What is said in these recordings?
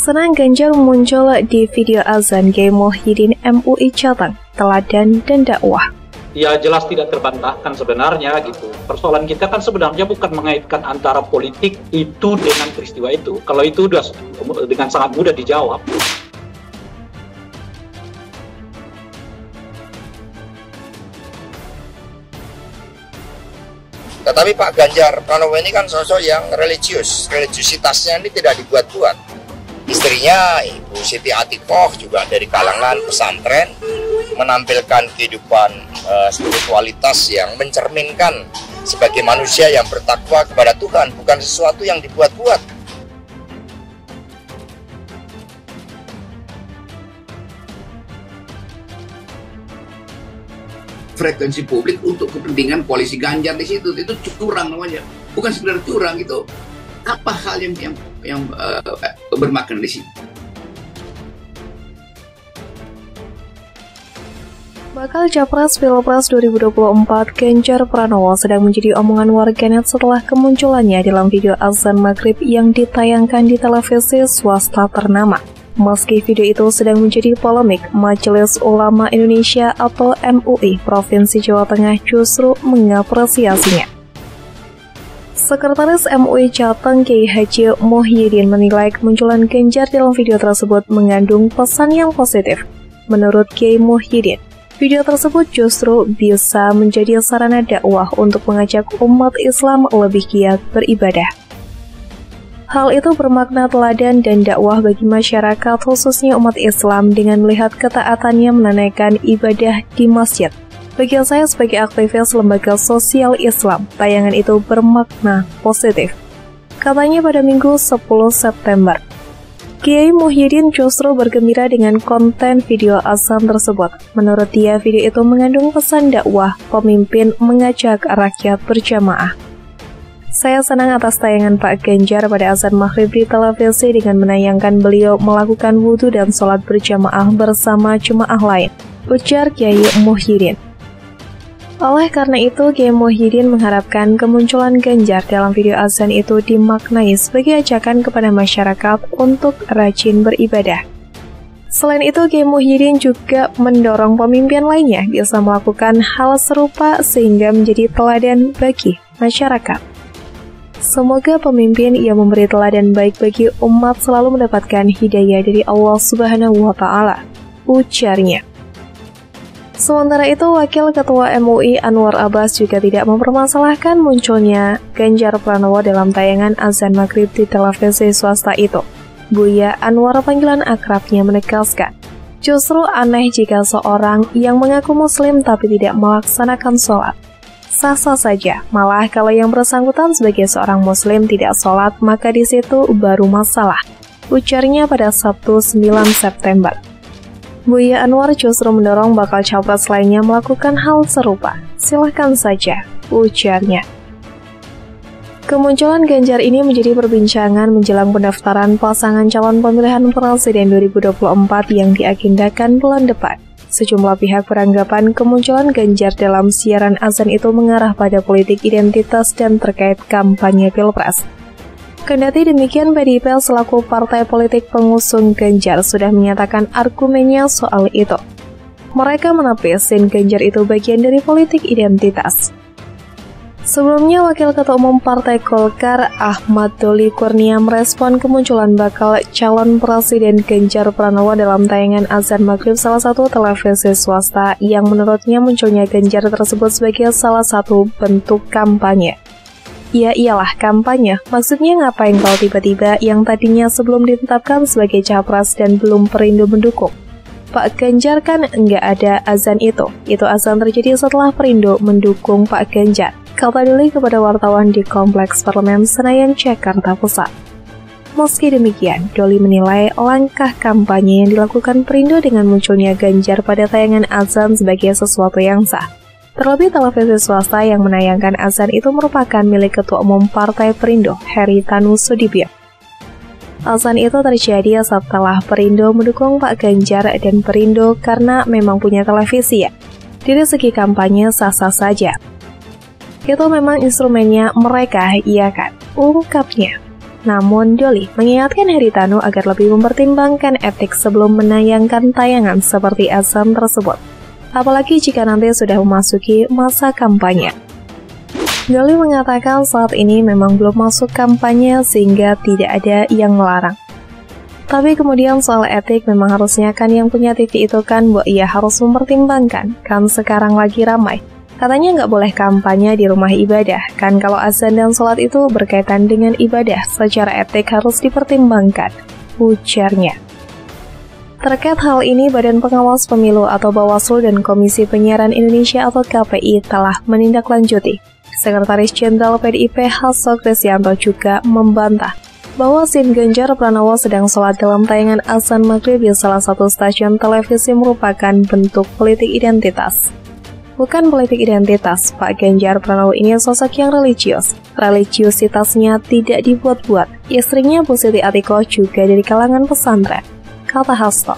Senang Ganjar muncul di video azan Kiai Muhyiddin MUI Jateng, teladan dan dakwah. Ya jelas tidak terbantahkan sebenarnya gitu. Persoalan kita kan sebenarnya bukan mengaitkan antara politik itu dengan peristiwa itu. Kalau itu sudah dengan sangat mudah dijawab. Tetapi Pak Ganjar Pranowo ini kan sosok yang religius, religiusitasnya ini tidak dibuat-buat. Istrinya Ibu Siti Atikoh juga dari kalangan pesantren, menampilkan kehidupan spiritualitas yang mencerminkan sebagai manusia yang bertakwa kepada Tuhan, bukan sesuatu yang dibuat-buat. Frekuensi publik untuk kepentingan koalisi Ganjar di situ itu curang namanya, bukan sekedar curang, itu apa hal yang bermakna di sini. Bakal Capres Pilpres 2024 Ganjar Pranowo sedang menjadi omongan warganet setelah kemunculannya dalam video azan maghrib yang ditayangkan di televisi swasta ternama. Meski video itu sedang menjadi polemik, Majelis Ulama Indonesia atau MUI Provinsi Jawa Tengah justru mengapresiasinya. Sekretaris MUI Jateng Kiai Haji Muhyiddin menilai kemunculan Ganjar dalam video tersebut mengandung pesan yang positif. Menurut Kiai Muhyiddin, video tersebut justru bisa menjadi sarana dakwah untuk mengajak umat Islam lebih giat beribadah. Hal itu bermakna teladan dan dakwah bagi masyarakat, khususnya umat Islam, dengan melihat ketaatannya menunaikan ibadah di masjid. Bagi saya sebagai aktivis lembaga sosial Islam, tayangan itu bermakna positif, katanya pada Minggu 10 September. Kiai Muhyiddin justru bergembira dengan konten video azan tersebut. Menurut dia, video itu mengandung pesan dakwah, pemimpin mengajak rakyat berjamaah. Saya senang atas tayangan Pak Ganjar pada azan maghrib di televisi dengan menayangkan beliau melakukan wudhu dan sholat berjamaah bersama jemaah lain, ujar Kiai Muhyiddin. Oleh karena itu, Kiai Muhyiddin mengharapkan kemunculan Ganjar dalam video azan itu dimaknai sebagai ajakan kepada masyarakat untuk rajin beribadah. Selain itu, Kiai Muhyiddin juga mendorong pemimpin lainnya bisa melakukan hal serupa sehingga menjadi teladan bagi masyarakat. Semoga pemimpin yang memberi teladan baik bagi umat selalu mendapatkan hidayah dari Allah Subhanahu wa Ta'ala, ujarnya. Sementara itu, Wakil Ketua MUI Anwar Abbas juga tidak mempermasalahkan munculnya Ganjar Pranowo dalam tayangan azan maghrib di televisi swasta itu. Buya Anwar, panggilan akrabnya, menegaskan, justru aneh jika seorang yang mengaku muslim tapi tidak melaksanakan sholat. Sah-sah saja, malah kalau yang bersangkutan sebagai seorang muslim tidak sholat, maka di situ baru masalah, ujarnya pada Sabtu 9 September. Buya Anwar justru mendorong bakal capres lainnya melakukan hal serupa. Silahkan saja, ujarnya. Kemunculan Ganjar ini menjadi perbincangan menjelang pendaftaran pasangan calon pemilihan presiden 2024 yang diagendakan bulan depan. Sejumlah pihak beranggapan kemunculan Ganjar dalam siaran azan itu mengarah pada politik identitas dan terkait kampanye Pilpres. Kendati demikian, PDIP selaku partai politik pengusung Ganjar sudah menyatakan argumennya soal itu. Mereka menepis Ganjar itu bagian dari politik identitas. Sebelumnya, Wakil Ketua Umum Partai Golkar Ahmad Doli Kurnia merespon kemunculan bakal calon presiden Ganjar Pranowo dalam tayangan azan maghrib salah satu televisi swasta yang menurutnya munculnya Ganjar tersebut sebagai salah satu bentuk kampanye. Ya iyalah kampanye, maksudnya ngapain kalau tiba-tiba yang tadinya sebelum ditetapkan sebagai capres dan belum Perindo mendukung? Pak Ganjar kan nggak ada azan itu azan terjadi setelah Perindo mendukung Pak Ganjar, kata Doli kepada wartawan di Kompleks Parlemen Senayan, Jakarta Pusat. Meski demikian, Doli menilai langkah kampanye yang dilakukan Perindo dengan munculnya Ganjar pada tayangan azan sebagai sesuatu yang sah. Terlebih televisi swasta yang menayangkan azan itu merupakan milik Ketua Umum Partai Perindo, Haritanu Sudibyo. Azan itu terjadi setelah Perindo mendukung Pak Ganjar dan Perindo karena memang punya televisi ya. Dari segi kampanye sah-sah saja. Itu memang instrumennya mereka, iya kan? Ungkapnya. Namun Doli mengingatkan Haritanu agar lebih mempertimbangkan etik sebelum menayangkan tayangan seperti azan tersebut. Apalagi jika nanti sudah memasuki masa kampanye. Doli mengatakan saat ini memang belum masuk kampanye sehingga tidak ada yang melarang. Tapi kemudian soal etik memang harusnya kan yang punya TV itu kan ia harus mempertimbangkan, kan sekarang lagi ramai. Katanya nggak boleh kampanye di rumah ibadah, kan kalau azan dan sholat itu berkaitan dengan ibadah, secara etik harus dipertimbangkan, ujarnya. Terkait hal ini, Badan Pengawas Pemilu atau Bawaslu dan Komisi Penyiaran Indonesia atau KPI telah menindaklanjuti. Sekretaris Jenderal PDIP Hasto Kristianto juga membantah bahwa Sin Ganjar Pranowo sedang sholat dalam tayangan azan maghrib di salah satu stasiun televisi merupakan bentuk politik identitas. Bukan politik identitas, Pak Ganjar Pranowo ini sosok yang religius. Religiusitasnya tidak dibuat-buat. Istrinya Bu Siti Atikoh juga dari kalangan pesantren, kata Hasto.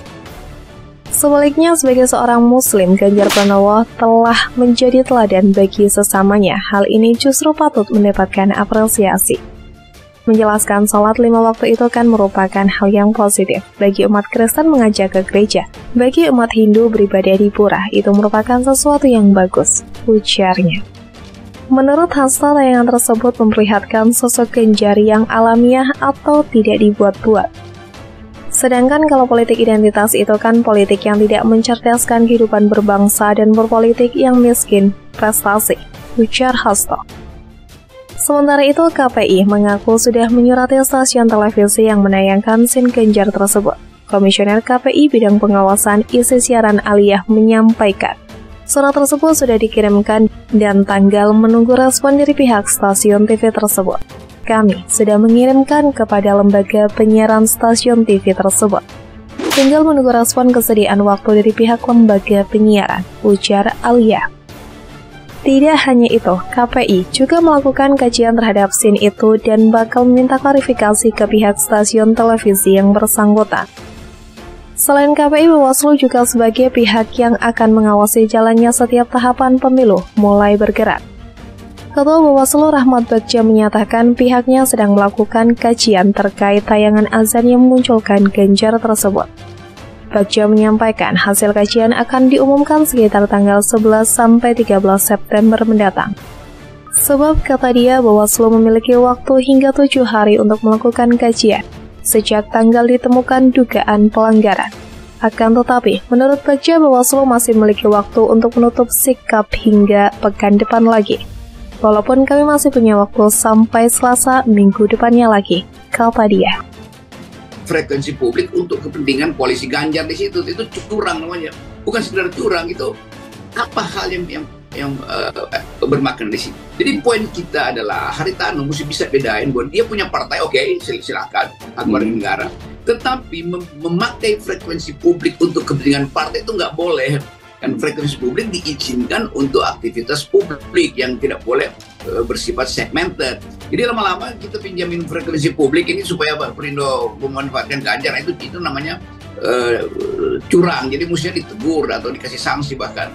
Sebaliknya, sebagai seorang Muslim, Ganjar Pranowo telah menjadi teladan bagi sesamanya. Hal ini justru patut mendapatkan apresiasi. Menjelaskan sholat 5 waktu itu kan merupakan hal yang positif. Bagi umat Kristen mengajak ke gereja, bagi umat Hindu beribadah di pura, itu merupakan sesuatu yang bagus, ujarnya. Menurut Hasto, tayangan tersebut memperlihatkan sosok Ganjar yang alamiah atau tidak dibuat-buat. Sedangkan kalau politik identitas itu kan politik yang tidak mencerdaskan kehidupan berbangsa dan berpolitik yang miskin prestasi, ujar Hasto. Sementara itu, KPI mengaku sudah menyurati stasiun televisi yang menayangkan Sin Ganjar tersebut. Komisioner KPI bidang pengawasan isi siaran Aliyah menyampaikan, surat tersebut sudah dikirimkan dan tanggal menunggu respon dari pihak stasiun TV tersebut. Kami sudah mengirimkan kepada lembaga penyiaran stasiun TV tersebut. Tinggal menunggu respon kesediaan waktu dari pihak lembaga penyiaran, ujar Aliyah. Tidak hanya itu, KPI juga melakukan kajian terhadap Sin itu dan bakal meminta klarifikasi ke pihak stasiun televisi yang bersangkutan. Selain KPI, Bawaslu juga sebagai pihak yang akan mengawasi jalannya setiap tahapan pemilu mulai bergerak. Ketua Bawaslu Rahmat Bagja menyatakan pihaknya sedang melakukan kajian terkait tayangan azan yang memunculkan Ganjar tersebut. Bagja menyampaikan hasil kajian akan diumumkan sekitar tanggal 11 sampai 13 September mendatang. Sebab kata dia Bawaslu memiliki waktu hingga 7 hari untuk melakukan kajian sejak tanggal ditemukan dugaan pelanggaran. Akan tetapi, menurut Bagja Bawaslu masih memiliki waktu untuk menutup sikap hingga pekan depan lagi. Walaupun kami masih punya waktu sampai Selasa minggu depannya lagi, kata dia. Frekuensi publik untuk kepentingan koalisi Ganjar di situ itu curang namanya, bukan sekedar curang, itu apa hal yang bermakna di sini. Jadi poin kita adalah Haritanu mesti bisa bedain bahwa dia punya partai, oke, silakan hak warga negara, tetapi memakai frekuensi publik untuk kepentingan partai itu nggak boleh. Kan frekuensi publik diizinkan untuk aktivitas publik yang tidak boleh bersifat segmented. Jadi lama-lama kita pinjamin frekuensi publik ini supaya Perindo memanfaatkan Ganjar, itu namanya curang. Jadi mestinya ditegur atau dikasih sanksi bahkan.